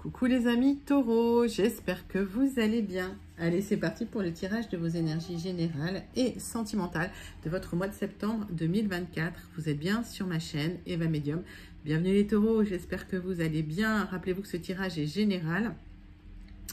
Coucou les amis taureaux, j'espère que vous allez bien. Allez, c'est parti pour le tirage de vos énergies générales et sentimentales de votre mois de septembre 2024. Vous êtes bien sur ma chaîne Eva Medium. Bienvenue les taureaux, j'espère que vous allez bien. Rappelez-vous que ce tirage est général.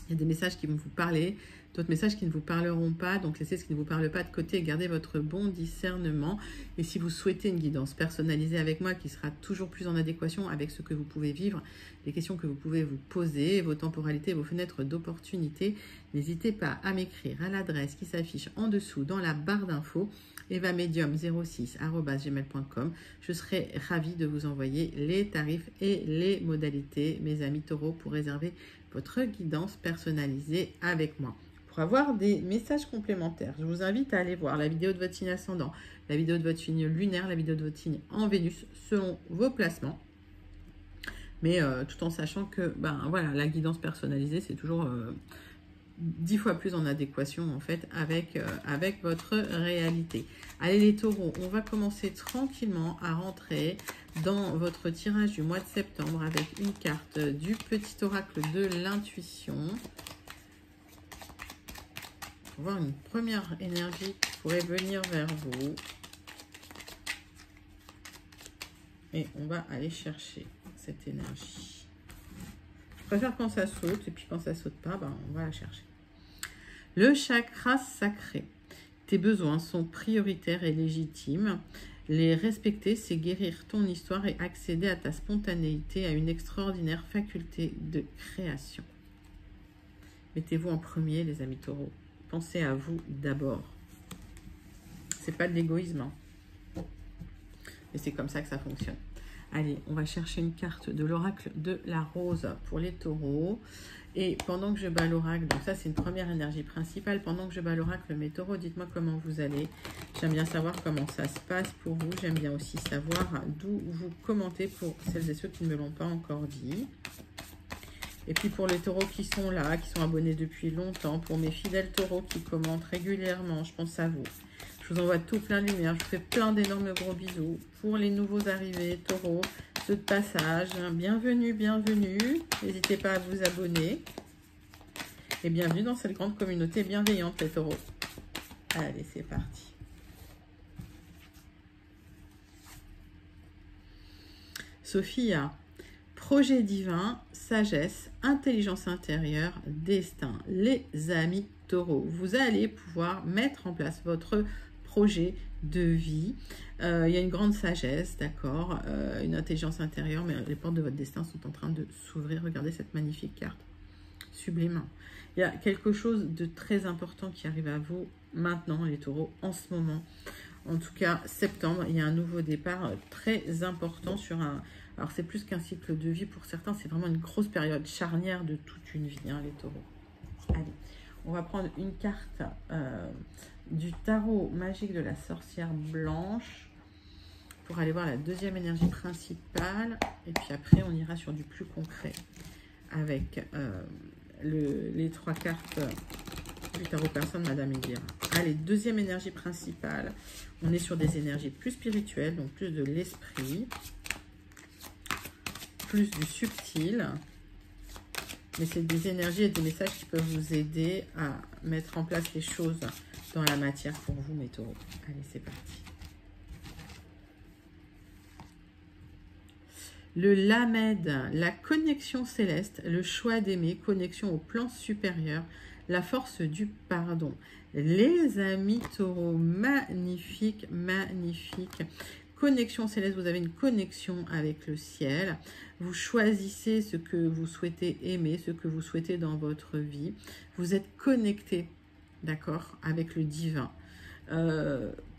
Il y a des messages qui vont vous parler, d'autres messages qui ne vous parleront pas. Donc, laissez ce qui ne vous parle pas de côté et gardez votre bon discernement. Et si vous souhaitez une guidance personnalisée avec moi qui sera toujours plus en adéquation avec ce que vous pouvez vivre, les questions que vous pouvez vous poser, vos temporalités, vos fenêtres d'opportunité, n'hésitez pas à m'écrire à l'adresse qui s'affiche en dessous dans la barre d'infos, evamedium06@gmail.com. Je serai ravie de vous envoyer les tarifs et les modalités, mes amis taureaux, pour réserver votre guidance personnalisée avec moi. Pour avoir des messages complémentaires, je vous invite à aller voir la vidéo de votre signe ascendant, la vidéo de votre signe lunaire, la vidéo de votre signe en Vénus, selon vos placements. Mais tout en sachant que voilà, la guidance personnalisée, c'est toujours 10 fois plus en adéquation en fait avec votre réalité. Allez les taureaux, on va commencer tranquillement à rentrer dans votre tirage du mois de septembre avec une carte du petit oracle de l'intuition. Pour voir une première énergie qui pourrait venir vers vous. Et on va aller chercher cette énergie. Je préfère quand ça saute, et puis quand ça saute pas, on va la chercher. Le chakra sacré. Tes besoins sont prioritaires et légitimes. Les respecter, c'est guérir ton histoire et accéder à ta spontanéité, à une extraordinaire faculté de création. Mettez-vous en premier, les amis taureaux. Pensez à vous d'abord. C'est pas de l'égoïsme, hein. Mais c'est comme ça que ça fonctionne. Allez, on va chercher une carte de l'oracle de la rose pour les taureaux. Et pendant que je bats l'oracle, donc ça c'est une première énergie principale, pendant que je bats l'oracle, mes taureaux, dites-moi comment vous allez. J'aime bien savoir comment ça se passe pour vous. J'aime bien aussi savoir d'où vous commentez pour celles et ceux qui ne me l'ont pas encore dit. Et puis pour les taureaux qui sont là, qui sont abonnés depuis longtemps, pour mes fidèles taureaux qui commentent régulièrement, je pense à vous. Je vous envoie tout plein de lumière, je vous fais plein d'énormes gros bisous. Pour les nouveaux arrivés, taureaux, ceux de passage, bienvenue, bienvenue. N'hésitez pas à vous abonner. Et bienvenue dans cette grande communauté bienveillante, les taureaux. Allez, c'est parti. Sophia, projet divin, sagesse, intelligence intérieure, destin. Les amis taureaux, vous allez pouvoir mettre en place votre projet de vie. Il y a une grande sagesse, d'accord, une intelligence intérieure, mais les portes de votre destin sont en train de s'ouvrir. Regardez cette magnifique carte, sublime. Il y a quelque chose de très important qui arrive à vous maintenant, les taureaux, en ce moment. En tout cas, septembre, il y a un nouveau départ très important sur un... Alors, c'est plus qu'un cycle de vie pour certains, c'est vraiment une grosse période charnière de toute une vie, hein, les taureaux. Allez, on va prendre une carte du tarot magique de la sorcière blanche pour aller voir la deuxième énergie principale. Et puis après, on ira sur du plus concret avec les trois cartes du tarot personne, Madame Indira. Allez, deuxième énergie principale. On est sur des énergies plus spirituelles, donc plus de l'esprit, plus du subtil. Mais c'est des énergies et des messages qui peuvent vous aider à mettre en place les choses dans la matière pour vous, mes taureaux. Allez, c'est parti. Le Lamed, la connexion céleste, le choix d'aimer, connexion au plan supérieur, la force du pardon. Les amis taureaux, magnifique, magnifique. Connexion céleste, vous avez une connexion avec le ciel. Vous choisissez ce que vous souhaitez aimer, ce que vous souhaitez dans votre vie. Vous êtes connecté, d'accord, avec le divin.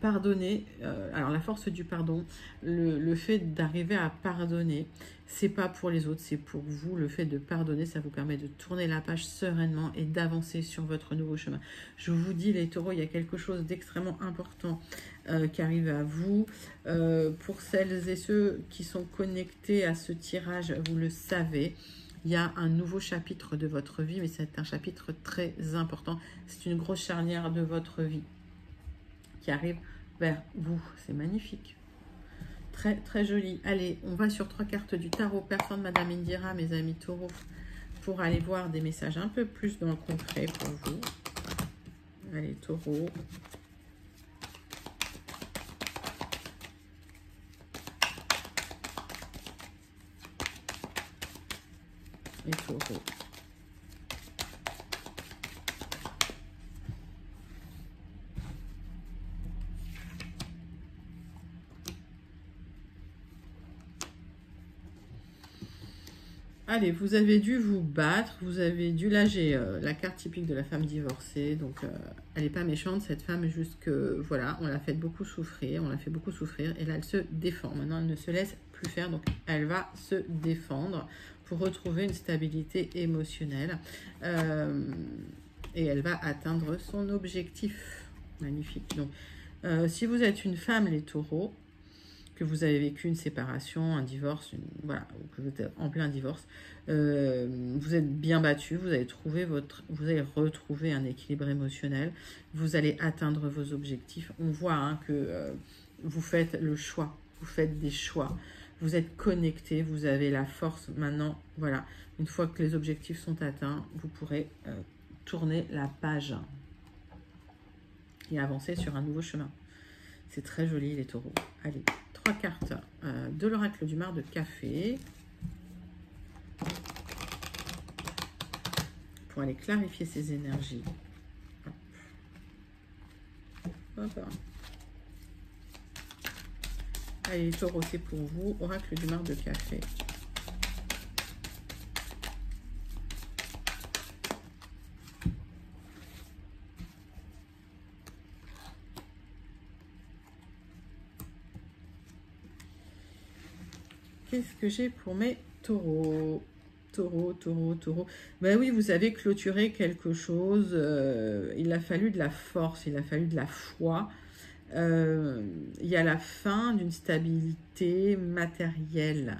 Pardonner, alors la force du pardon, le fait d'arriver à pardonner, c'est pas pour les autres, c'est pour vous. Le fait de pardonner, ça vous permet de tourner la page sereinement et d'avancer sur votre nouveau chemin. Je vous dis, les taureaux, il y a quelque chose d'extrêmement important qui arrive à vous. Pour celles et ceux qui sont connectés à ce tirage, vous le savez, il y a un nouveau chapitre de votre vie, mais c'est un chapitre très important. C'est une grosse charnière de votre vie qui arrive vers vous. C'est magnifique. Très, très joli. Allez, on va sur trois cartes du tarot. Personne, Madame Indira, mes amis taureaux, pour aller voir des messages un peu plus dans le concret pour vous. Allez, taureau. Et taureau. Allez, vous avez dû vous battre, vous avez dû... Là, j'ai la carte typique de la femme divorcée, donc elle n'est pas méchante, cette femme, juste que, voilà, on l'a fait beaucoup souffrir, et là, elle se défend. Maintenant, elle ne se laisse plus faire, donc elle va se défendre pour retrouver une stabilité émotionnelle, et elle va atteindre son objectif. Magnifique. Donc, si vous êtes une femme, les taureaux, que vous avez vécu une séparation, un divorce, voilà, que vous êtes en plein divorce, vous êtes bien battu, vous allez retrouver un équilibre émotionnel, vous allez atteindre vos objectifs. On voit que vous faites le choix, vous faites des choix, vous êtes connecté, vous avez la force. Maintenant, voilà, une fois que les objectifs sont atteints, vous pourrez tourner la page et avancer sur un nouveau chemin. C'est très joli, les taureaux. Allez, 3 cartes de l'oracle du mar de café pour aller clarifier ces énergies. Hop. Allez, les taureaux, c'est pour vous. Oracle du mar de café. Qu'est-ce que j'ai pour mes taureaux? Taureau. Ben oui, vous avez clôturé quelque chose. Il a fallu de la force, il a fallu de la foi. Il y a la fin d'une stabilité matérielle.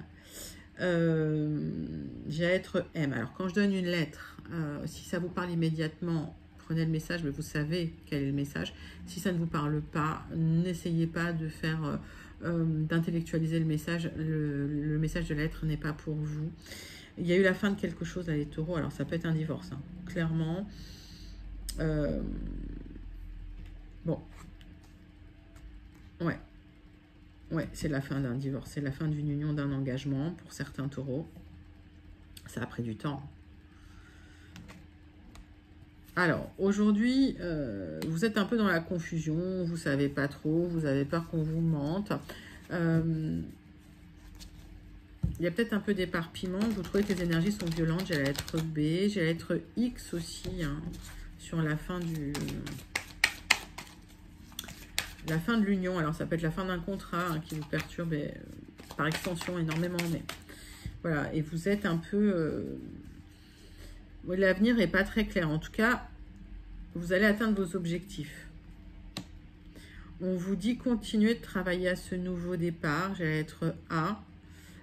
J'ai lettre M. Alors, quand je donne une lettre, si ça vous parle immédiatement, prenez le message, mais vous savez quel est le message. Si ça ne vous parle pas, n'essayez pas de faire... d'intellectualiser le message. Le message de la lettre n'est pas pour vous. Il y a eu la fin de quelque chose là, les taureaux. Alors ça peut être un divorce, clairement. Bon, ouais, c'est la fin d'un divorce, c'est la fin d'une union, d'un engagement pour certains taureaux. Ça a pris du temps. Alors, aujourd'hui, vous êtes un peu dans la confusion, vous ne savez pas trop, vous avez peur qu'on vous mente. Il y a peut-être un peu d'éparpillement, vous trouvez que les énergies sont violentes. J'ai la lettre B, j'ai la lettre X aussi, sur la fin de l'union. Alors, ça peut être la fin d'un contrat qui vous perturbe par extension énormément, mais voilà, et vous êtes un peu... l'avenir n'est pas très clair. En tout cas, vous allez atteindre vos objectifs. On vous dit continuez de travailler à ce nouveau départ. J'ai la lettre A.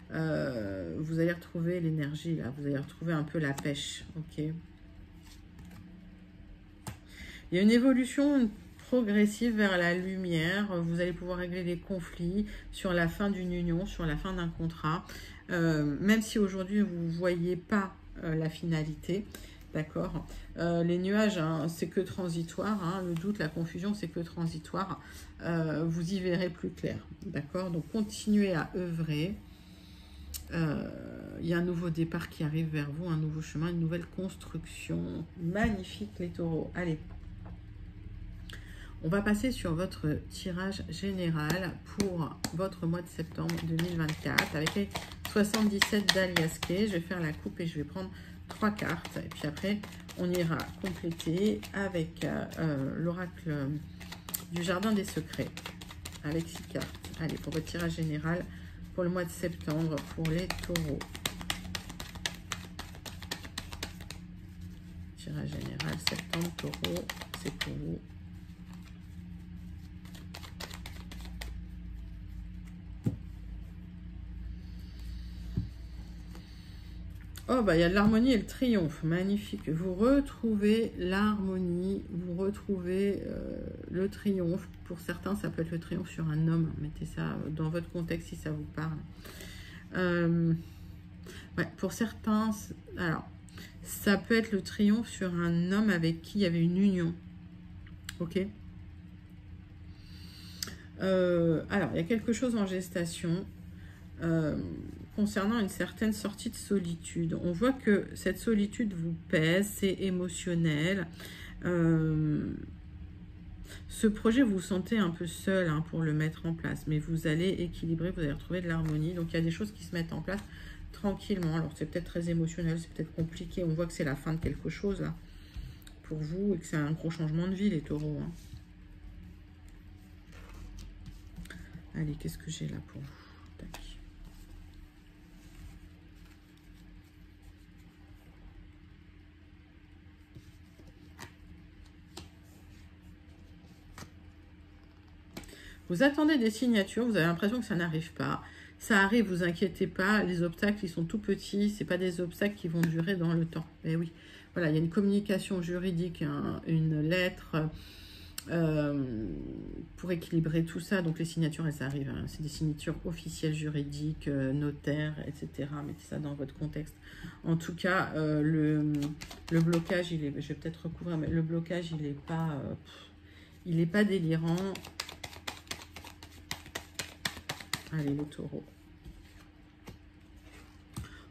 Vous allez retrouver l'énergie, là. Vous allez retrouver un peu la pêche. Ok. Il y a une évolution progressive vers la lumière. Vous allez pouvoir régler les conflits sur la fin d'une union, sur la fin d'un contrat. Même si aujourd'hui, vous ne voyez pas la finalité. D'accord. Les nuages, c'est que transitoire. Le doute, la confusion, c'est que transitoire. Vous y verrez plus clair. D'accord. Donc, continuez à œuvrer. Il y a un nouveau départ qui arrive vers vous, un nouveau chemin, une nouvelle construction. Magnifique, les taureaux. Allez. On va passer sur votre tirage général pour votre mois de septembre 2024 avec les 77 d'Aliaské. Je vais faire la coupe et je vais prendre 3 cartes. Et puis après, on ira compléter avec l'oracle du Jardin des Secrets avec 6 cartes. Allez, pour votre tirage général pour le mois de septembre pour les taureaux. Tirage général septembre, taureau, c'est pour vous. Oh, bah, il y a de l'harmonie et le triomphe. Magnifique. Vous retrouvez l'harmonie, vous retrouvez le triomphe. Pour certains, ça peut être le triomphe sur un homme. Mettez ça dans votre contexte si ça vous parle. Ouais, pour certains, alors, Ça peut être le triomphe sur un homme avec qui il y avait une union. Ok. Alors, il y a quelque chose en gestation concernant une certaine sortie de solitude. On voit que cette solitude vous pèse, c'est émotionnel. Ce projet, vous vous sentez un peu seul hein, pour le mettre en place, mais vous allez équilibrer, vous allez retrouver de l'harmonie. Donc, il y a des choses qui se mettent en place tranquillement. Alors, c'est peut-être très émotionnel, c'est peut-être compliqué. On voit que c'est la fin de quelque chose, là, pour vous, et que c'est un gros changement de vie, les taureaux. Hein. Allez, qu'est-ce que j'ai là pour vous? Tac. Vous attendez des signatures, vous avez l'impression que ça n'arrive pas. Ça arrive, vous inquiétez pas, les obstacles, ils sont tout petits, ce pas des obstacles qui vont durer dans le temps. Eh oui, voilà, il y a une communication juridique, hein, une lettre pour équilibrer tout ça. Donc les signatures, elles arrivent, hein. C'est des signatures officielles, juridiques, notaires, etc. Mettez ça dans votre contexte. En tout cas, le blocage, il est, je vais peut-être recouvrir, mais le blocage, il n'est pas délirant. Allez, le taureau.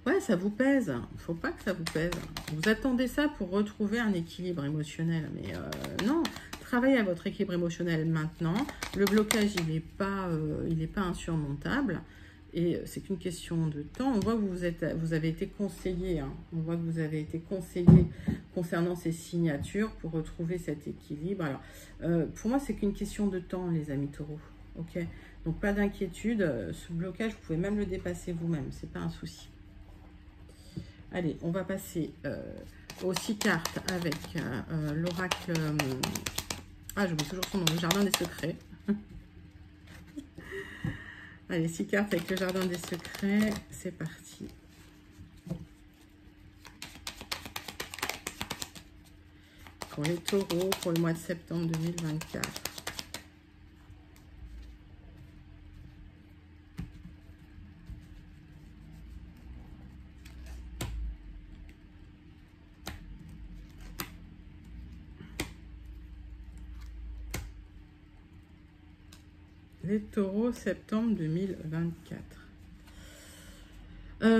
Ouais, ça vous pèse. Il ne faut pas que ça vous pèse. Vous attendez ça pour retrouver un équilibre émotionnel. Mais non, travaillez à votre équilibre émotionnel maintenant. Le blocage, il n'est pas insurmontable. Et c'est qu'une question de temps. On voit que vous avez été conseillé. Hein. On voit que vous avez été conseillé concernant ces signatures pour retrouver cet équilibre. Alors, pour moi, c'est qu'une question de temps, les amis taureaux. Ok ? Donc, pas d'inquiétude. Ce blocage, vous pouvez même le dépasser vous-même. Ce n'est pas un souci. Allez, on va passer aux 6 cartes avec l'oracle... j'oublie toujours son nom. Le jardin des secrets. Allez, 6 cartes avec le jardin des secrets. C'est parti. Pour les taureaux, pour le mois de septembre 2024. Les taureaux, septembre 2024.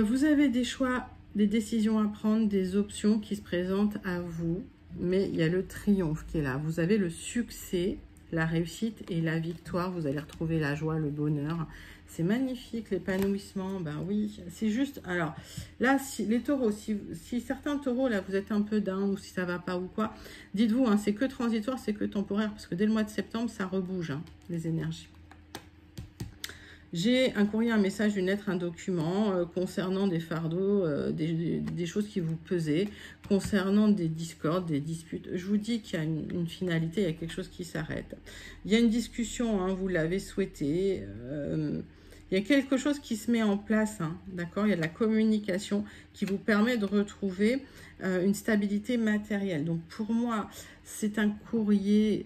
Vous avez des choix, des décisions à prendre, des options qui se présentent à vous. Mais il y a le triomphe qui est là. Vous avez le succès, la réussite et la victoire. Vous allez retrouver la joie, le bonheur. C'est magnifique, l'épanouissement. Ben oui, c'est juste... Alors, là, si les taureaux, si certains taureaux, là, vous êtes un peu down ou si ça va pas ou quoi, dites-vous, hein, c'est que transitoire, c'est que temporaire. Parce que dès le mois de septembre, ça rebouge, hein, les énergies. J'ai un courrier, un message, une lettre, un document concernant des fardeaux, des choses qui vous pesaient, concernant des discordes, des disputes. Je vous dis qu'il y a une finalité, il y a quelque chose qui s'arrête. Il y a une discussion, hein, vous l'avez souhaité. Il y a quelque chose qui se met en place, hein, d'accord? Il y a de la communication qui vous permet de retrouver une stabilité matérielle. Donc pour moi, c'est un courrier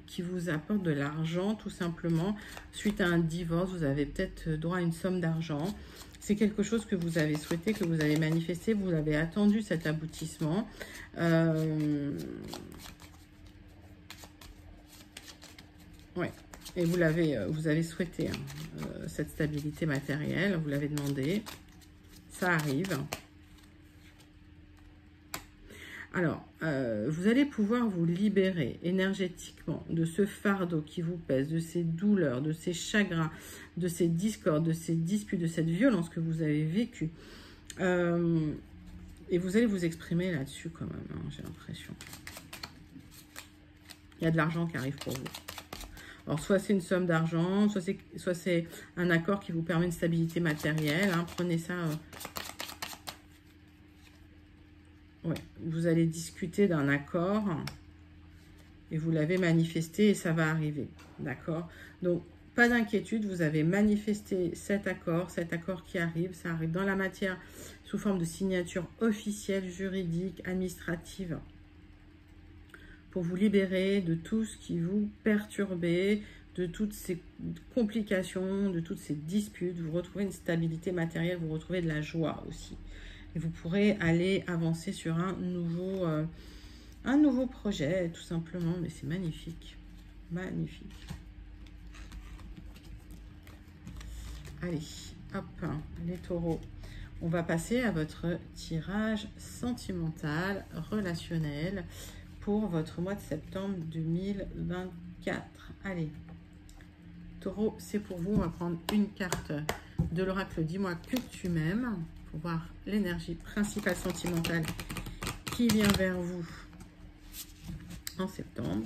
qui vous apporte de l'argent, tout simplement. Suite à un divorce, vous avez peut-être droit à une somme d'argent. C'est quelque chose que vous avez souhaité, que vous avez manifesté, vous avez attendu cet aboutissement. Ouais. Et vous avez souhaité hein, cette stabilité matérielle, vous l'avez demandé. Ça arrive. Alors, vous allez pouvoir vous libérer énergétiquement de ce fardeau qui vous pèse, de ces douleurs, de ces chagrins, de ces discordes, de ces disputes, de cette violence que vous avez vécue. Et vous allez vous exprimer là-dessus quand même, hein, j'ai l'impression. Il y a de l'argent qui arrive pour vous. Alors, soit c'est une somme d'argent, soit c'est un accord qui vous permet une stabilité matérielle. Hein, prenez ça... Ouais, vous allez discuter d'un accord et vous l'avez manifesté et ça va arriver, d'accord? Donc, pas d'inquiétude, vous avez manifesté cet accord qui arrive, ça arrive dans la matière sous forme de signature officielle, juridique, administrative, pour vous libérer de tout ce qui vous perturbait, de toutes ces complications, de toutes ces disputes. Vous retrouvez une stabilité matérielle, vous retrouvez de la joie aussi. Et vous pourrez aller avancer sur un nouveau projet, tout simplement. Mais c'est magnifique. Magnifique. Allez, hop, les taureaux. On va passer à votre tirage sentimental, relationnel pour votre mois de septembre 2024. Allez, taureau, c'est pour vous. On va prendre une carte de l'oracle Dis-moi que tu m'aimes pour voir l'énergie principale sentimentale qui vient vers vous en septembre.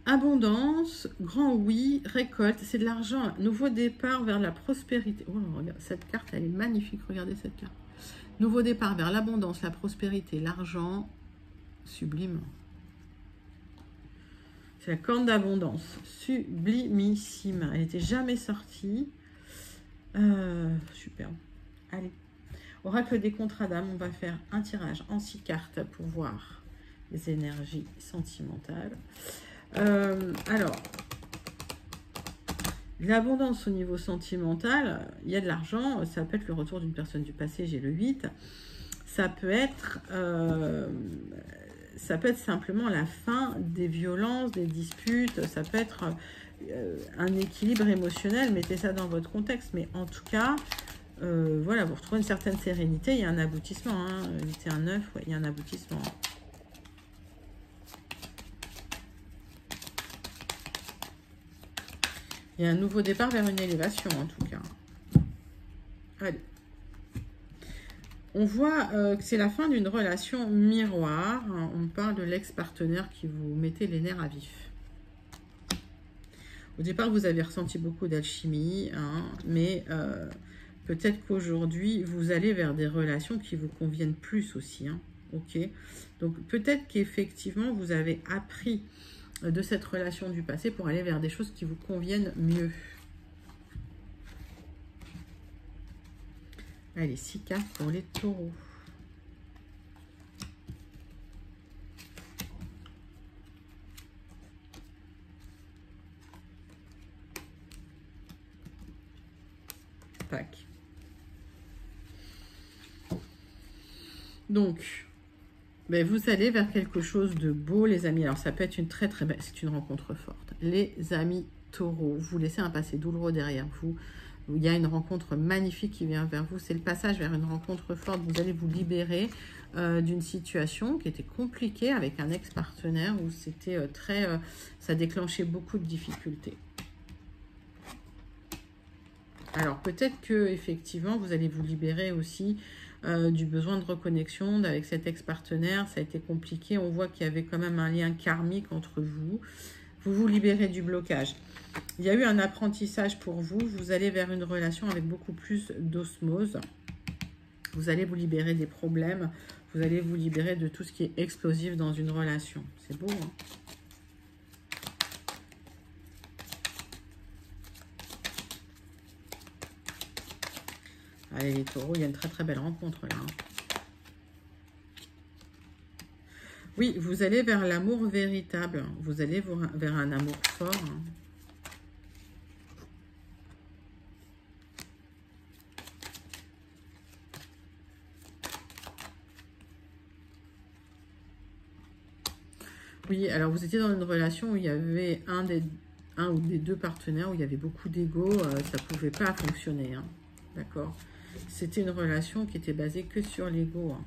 Abondance, grand oui, récolte, c'est de l'argent, nouveau départ vers la prospérité. Oh, regarde, cette carte, elle est magnifique, regardez cette carte. Nouveau départ vers l'abondance, la prospérité, l'argent, sublime. C'est la corne d'abondance, sublimissime. Elle n'était jamais sortie. Superbe. Allez, oracle des contrats d'âme, on va faire un tirage en 6 cartes pour voir les énergies sentimentales. Alors, l'abondance au niveau sentimental, il y a de l'argent, ça peut être le retour d'une personne du passé, j'ai le 8. Ça peut être simplement la fin des violences, des disputes, ça peut être un équilibre émotionnel, mettez ça dans votre contexte, mais en tout cas, voilà, vous retrouvez une certaine sérénité, il y a un aboutissement, hein, 8 et un 9, ouais, il y a un aboutissement. Il y a un nouveau départ vers une élévation, en tout cas. Allez. On voit que c'est la fin d'une relation miroir. On parle de l'ex-partenaire qui vous mettait les nerfs à vif. Au départ, vous avez ressenti beaucoup d'alchimie, hein, mais peut-être qu'aujourd'hui, vous allez vers des relations qui vous conviennent plus aussi. Hein, ok. Donc, peut-être qu'effectivement, vous avez appris de cette relation du passé pour aller vers des choses qui vous conviennent mieux. Allez, 6 cartes pour les taureaux. Tac. Donc, ben, vous allez vers quelque chose de beau, les amis. Alors, ça peut être une très, très belle... C'est une rencontre forte. Les amis taureaux, vous laissez un passé douloureux derrière vous. Il y a une rencontre magnifique qui vient vers vous. C'est le passage vers une rencontre forte. Vous allez vous libérer d'une situation qui était compliquée avec un ex-partenaire où c'était ça déclenchait beaucoup de difficultés. Alors, peut-être que effectivement, vous allez vous libérer aussi du besoin de reconnexion avec cet ex-partenaire. Ça a été compliqué. On voit qu'il y avait quand même un lien karmique entre vous. Vous vous libérez du blocage. Il y a eu un apprentissage pour vous. Vous allez vers une relation avec beaucoup plus d'osmose. Vous allez vous libérer des problèmes. Vous allez vous libérer de tout ce qui est explosif dans une relation. C'est beau, hein? Allez, les taureaux, il y a une très très belle rencontre là. Oui, vous allez vers l'amour véritable. Vous allez vers un amour fort. Oui, alors vous étiez dans une relation où il y avait un ou des deux partenaires, où il y avait beaucoup d'ego, ça ne pouvait pas fonctionner. Hein. D'accord? C'était une relation qui était basée que sur l'ego. Hein.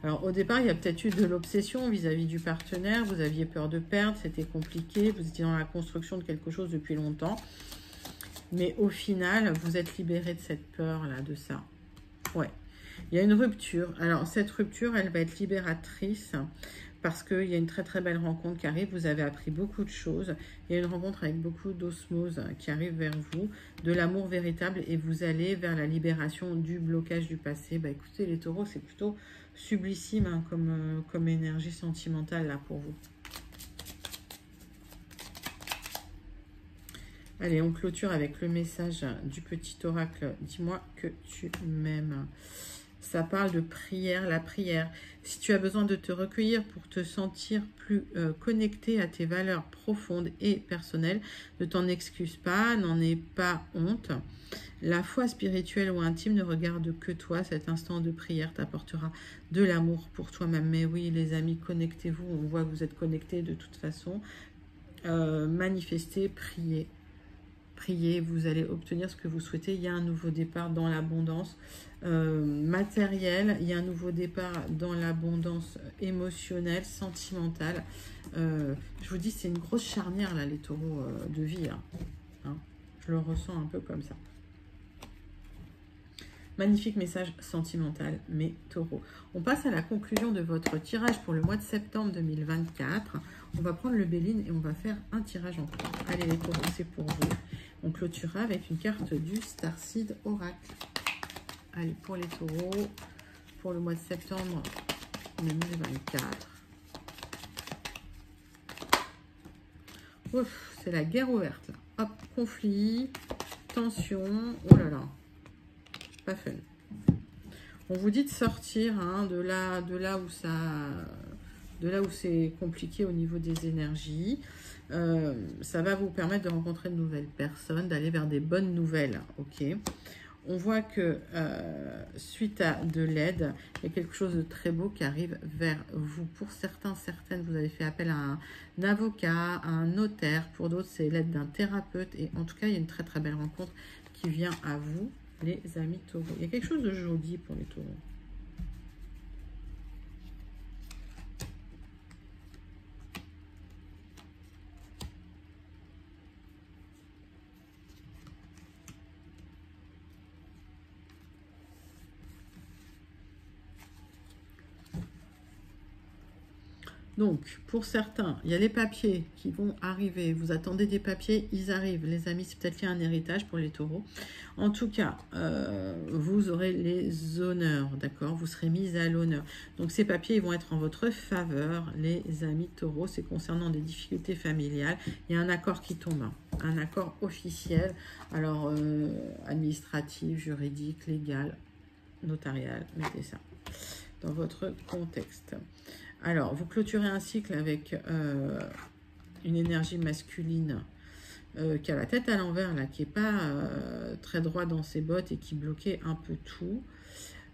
Alors, au départ, il y a peut-être eu de l'obsession vis-à-vis du partenaire. Vous aviez peur de perdre, c'était compliqué. Vous étiez dans la construction de quelque chose depuis longtemps. Mais au final, vous êtes libéré de cette peur-là, de ça. Ouais. Il y a une rupture. Alors, cette rupture, elle va être libératrice parce qu'il y a une très très belle rencontre qui arrive. Vous avez appris beaucoup de choses. Il y a une rencontre avec beaucoup d'osmose qui arrive vers vous, de l'amour véritable, et vous allez vers la libération du blocage du passé. Bah, écoutez, les taureaux, c'est plutôt sublissime hein, comme énergie sentimentale là pour vous. Allez, on clôture avec le message du petit oracle. Dis-moi que tu m'aimes. Ça parle de prière, la prière. Si tu as besoin de te recueillir pour te sentir plus connecté à tes valeurs profondes et personnelles, ne t'en excuse pas, n'en aie pas honte. La foi spirituelle ou intime ne regarde que toi. Cet instant de prière t'apportera de l'amour pour toi-même. Mais oui, les amis, connectez-vous. On voit que vous êtes connectés de toute façon. Manifestez, priez. Priez, vous allez obtenir ce que vous souhaitez. Il y a un nouveau départ dans l'abondance matérielle. Il y a un nouveau départ dans l'abondance émotionnelle, sentimentale. Je vous dis, c'est une grosse charnière, là, les taureaux de vie. Hein. Je le ressens un peu comme ça. Magnifique message sentimental, mes taureaux. On passe à la conclusion de votre tirage pour le mois de septembre 2024. On va prendre le Béline et on va faire un tirage en trois. Allez les taureaux, c'est pour vous. On clôturera avec une carte du Starseed Oracle. Allez, pour les taureaux, pour le mois de septembre 2024. Ouf, c'est la guerre ouverte là. Hop, conflit, tension, oh là là. Pas fun. On vous dit de sortir hein, de là où c'est compliqué au niveau des énergies. Ça va vous permettre de rencontrer de nouvelles personnes, d'aller vers des bonnes nouvelles. Ok. On voit que suite à de l'aide, il y a quelque chose de très beau qui arrive vers vous. Pour certains, certaines, vous avez fait appel à un avocat, à un notaire. Pour d'autres, c'est l'aide d'un thérapeute. Et en tout cas, il y a une très très belle rencontre qui vient à vous. Les amis taureaux. Il y a quelque chose de joli pour les taureaux. Donc, pour certains, il y a les papiers qui vont arriver. Vous attendez des papiers, ils arrivent. Les amis, c'est peut-être qu'il y a un héritage pour les taureaux. En tout cas, vous aurez les honneurs, d'accord? Vous serez mis à l'honneur. Donc, ces papiers, ils vont être en votre faveur, les amis taureaux. C'est concernant des difficultés familiales. Il y a un accord qui tombe, hein. Un accord officiel. Alors, administratif, juridique, légal, notarial. Mettez ça dans votre contexte. Alors, vous clôturez un cycle avec une énergie masculine qui a la tête à l'envers, là, qui n'est pas très droit dans ses bottes et qui bloquait un peu tout.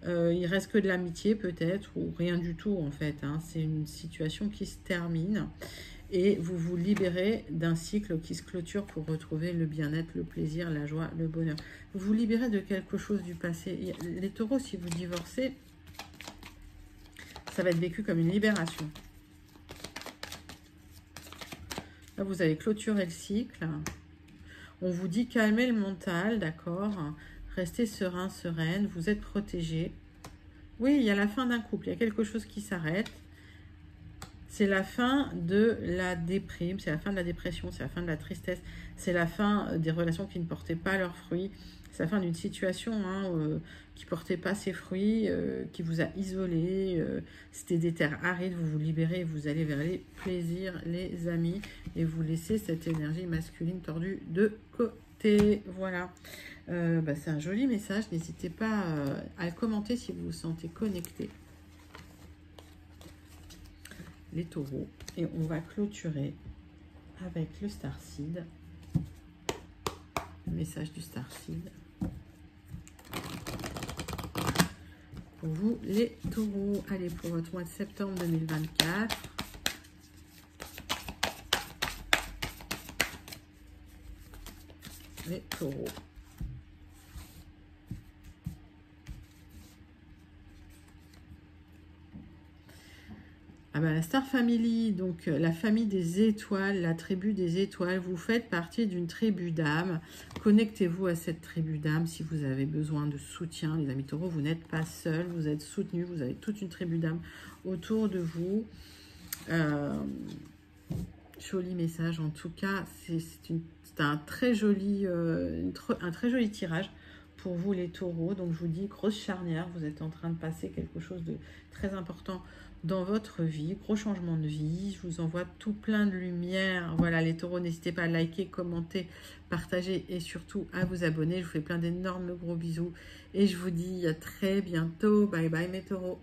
Il reste que de l'amitié peut-être, ou rien du tout en fait. Hein. C'est une situation qui se termine et vous vous libérez d'un cycle qui se clôture pour retrouver le bien-être, le plaisir, la joie, le bonheur. Vous vous libérez de quelque chose du passé. Les taureaux, si vous divorcez, ça va être vécu comme une libération. Là, vous avez clôturé le cycle. On vous dit calmez le mental, d'accord? Restez serein, sereine. Vous êtes protégé. Oui, il y a la fin d'un couple. Il y a quelque chose qui s'arrête. C'est la fin de la déprime. C'est la fin de la dépression. C'est la fin de la tristesse. C'est la fin des relations qui ne portaient pas leurs fruits. C'est la fin d'une situation qui ne portait pas ses fruits, qui vous a isolé. C'était des terres arides, vous vous libérez, vous allez vers les plaisirs, les amis, et vous laissez cette énergie masculine tordue de côté. Voilà. C'est un joli message. N'hésitez pas à le commenter si vous vous sentez connecté. Les taureaux. Et on va clôturer avec le Starseed. Le message du Starseed. Pour vous, les taureaux. Allez, pour votre mois de septembre 2024. Les taureaux. Ah ben, la Star Family, donc la famille des étoiles, la tribu des étoiles, vous faites partie d'une tribu d'âmes. Connectez-vous à cette tribu d'âmes si vous avez besoin de soutien. Les amis taureaux, vous n'êtes pas seuls, vous êtes soutenus, vous avez toute une tribu d'âmes autour de vous. Joli message, en tout cas, c'est un très joli tirage pour vous les taureaux. Donc je vous dis, grosse charnière, vous êtes en train de passer quelque chose de très important dans votre vie, gros changement de vie. Je vous envoie tout plein de lumière. Voilà les taureaux, n'hésitez pas à liker, commenter, partager et surtout à vous abonner. Je vous fais plein d'énormes gros bisous et je vous dis à très bientôt. Bye bye mes taureaux.